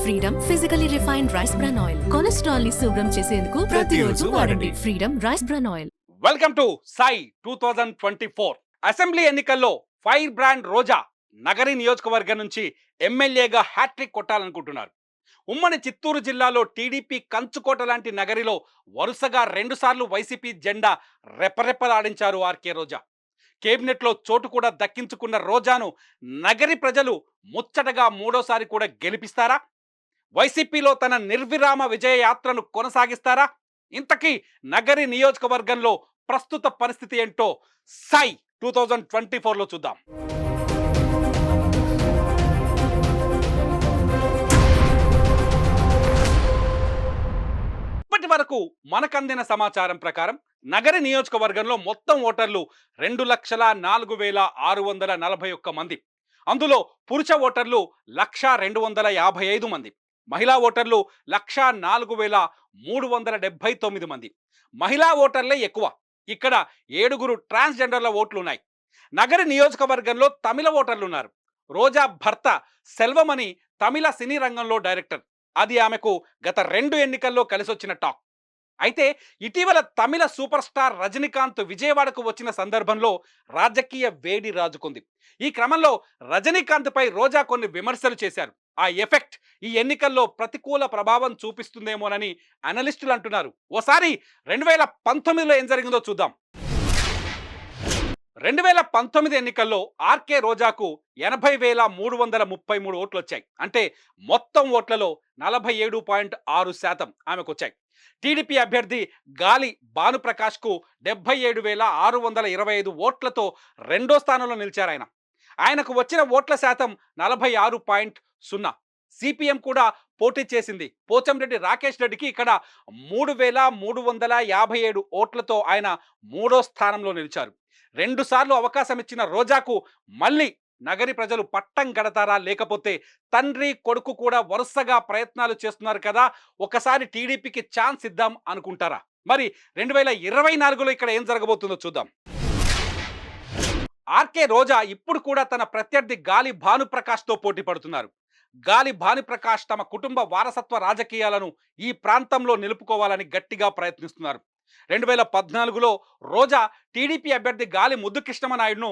Freedom physically refined rice bran oil cholesterol ని శుభ్రం చేసేందుకు ప్రతిరోజు వాడండి freedom rice bran oil. Welcome to Sai 2024 assembly ఎన్నికల్లో ఫైర్ బ్రాండ్ రోజా నగరి నియోజకవర్గం నుంచి ఎమ్మెల్యేగా హ్యాట్రిక్ కొట్టాలనుకుంటున్నారు. ఉమ్మడి చిత్తూరు జిల్లాలో టీడీపీ కంచుకోట లాంటి నగరిలో వరుసగా 2 సార్లు వైసీపీ జెండా రెపరెపలాడించారు ఆర్కే రోజా. కేబినెట్లో చోటు కూడా దక్కించుకున్న రోజాను నగరి ప్రజలు ముచ్చటగా 3వ సారి కూడా గెలిపిస్తారా? వైసీపీలో తన నిర్విరామ విజయ యాత్రను కొనసాగిస్తారా? ఇంతకీ నగరి నియోజకవర్గంలో ప్రస్తుత పరిస్థితి ఏంటో సాయి 2024లో చూద్దాం. ఇప్పటి వరకు మనకందిన సమాచారం ప్రకారం నగరి నియోజకవర్గంలో మొత్తం ఓటర్లు 2,04,641 మంది. అందులో పురుష ఓటర్లు 1,02,55 మంది, మహిళా ఓటర్లు 1,04,379 మంది. మహిళా ఓటర్లే ఎక్కువ. ఇక్కడ 7 ట్రాన్స్జెండర్ల ఓట్లు ఉన్నాయి. నగరి నియోజకవర్గంలో తమిళ ఓటర్లు ఉన్నారు. రోజా భర్త సెల్వమణి తమిళ సినీ రంగంలో డైరెక్టర్. అది ఆమెకు గత 2 ఎన్నికల్లో కలిసొచ్చిన టాక్. అయితే ఇటీవల తమిళ సూపర్ స్టార్ రజనీకాంత్ విజయవాడకు వచ్చిన సందర్భంలో రాజకీయ వేడి రాజుకుంది. ఈ క్రమంలో రజనీకాంత్ పై రోజా కొన్ని విమర్శలు చేశారు. ఆ ఎఫెక్ట్ ఈ ఎన్నికల్లో ప్రతికూల ప్రభావం చూపిస్తుందేమోనని అనలిస్టులు అంటున్నారు. ఓసారి 2019లో ఏం జరిగిందో చూద్దాం. 2019 ఎన్నికల్లో ఆర్కే రోజాకు 80,333 ఓట్లు వచ్చాయి. అంటే మొత్తం ఓట్లలో 47.6% ఆమెకు వచ్చాయి. టీడీపీ అభ్యర్థి గాలి భానుప్రకాష్కు 77,625 ఓట్లతో 2వ స్థానంలో నిలిచారు ఆయన. ఆయనకు వచ్చిన ఓట్ల శాతం 46.0. సిపిఎం కూడా పోటీ చేసింది. పోచంరెడ్డి రాకేష్ రెడ్డికి ఇక్కడ 3,357 ఓట్లతో ఆయన 3వ స్థానంలో నిలిచారు. 2 సార్లు అవకాశం ఇచ్చిన రోజాకు మళ్ళీ నగరి ప్రజలు పట్టం గడతారా, లేకపోతే తండ్రి కొడుకు కూడా వరుసగా ప్రయత్నాలు చేస్తున్నారు కదా, ఒకసారి టీడీపీకి ఛాన్స్ ఇద్దాం అనుకుంటారా? మరి 2024లో ఇక్కడ ఏం జరగబోతుందో చూద్దాం. ఆర్కే రోజా ఇప్పుడు కూడా తన ప్రత్యర్థి గాలి భానుప్రకాష్తో పోటీ పడుతున్నారు. గాలి భానుప్రకాష్ తమ కుటుంబ వారసత్వ రాజకీయాలను ఈ ప్రాంతంలో నిలుపుకోవాలని గట్టిగా ప్రయత్నిస్తున్నారు. 2014లో రోజా టీడీపీ అభ్యర్థి గాలి ముద్దుకృష్ణమనాయుడును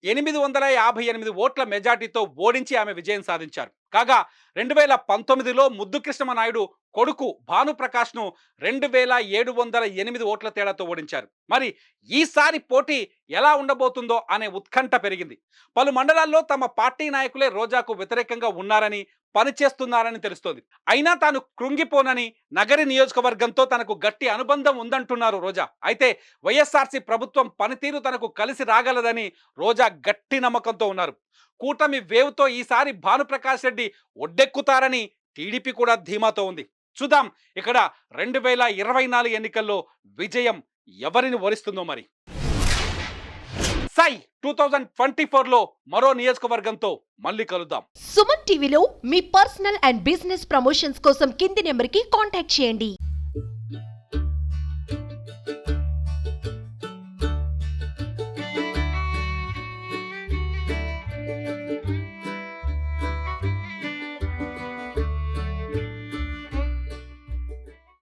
858 ఓట్ల మెజార్టీతో ఓడించి ఆమె విజయం సాధించారు. కాగా 2019లో ముద్దుకృష్ణమనాయుడు కొడుకు భానుప్రకాష్ను 2,708 ఓట్ల తేడాతో ఓడించారు. మరి ఈసారి పోటీ ఎలా ఉండబోతుందో అనే ఉత్కంఠ పెరిగింది. పలు మండలాల్లో తమ పార్టీ నాయకులే రోజాకు వ్యతిరేకంగా ఉన్నారని, పనిచేస్తున్నారని తెలుస్తోంది. అయినా తాను కృంగిపోనని, నగరి నియోజకవర్గంతో తనకు గట్టి అనుబంధం ఉందంటున్నారు రోజా. అయితే వైఎస్ఆర్సీ ప్రభుత్వం పనితీరు తనకు కలిసి రాగలదని రోజా గట్టి నమ్మకంతో ఉన్నారు. కూటమి వేవ్తో ఈసారి భానుప్రకాష్ రెడ్డి ఒడ్డెక్కుతారని టీడీపీ కూడా ధీమాతో ఉంది. చూద్దాం ఇక్కడ 2024 ఎన్నికల్లో విజయం ఎవరిని వరిస్తుందో. మరి సాయి 2024లో మరో నియోజకవర్గంతో మళ్ళీ కలుద్దాం. సుమన్ టీవీలో మీ పర్సనల్ అండ్ బిజినెస్ ప్రమోషన్స్ కోసం కింది నెంబర్కి కాంటాక్ట్ చేయండి.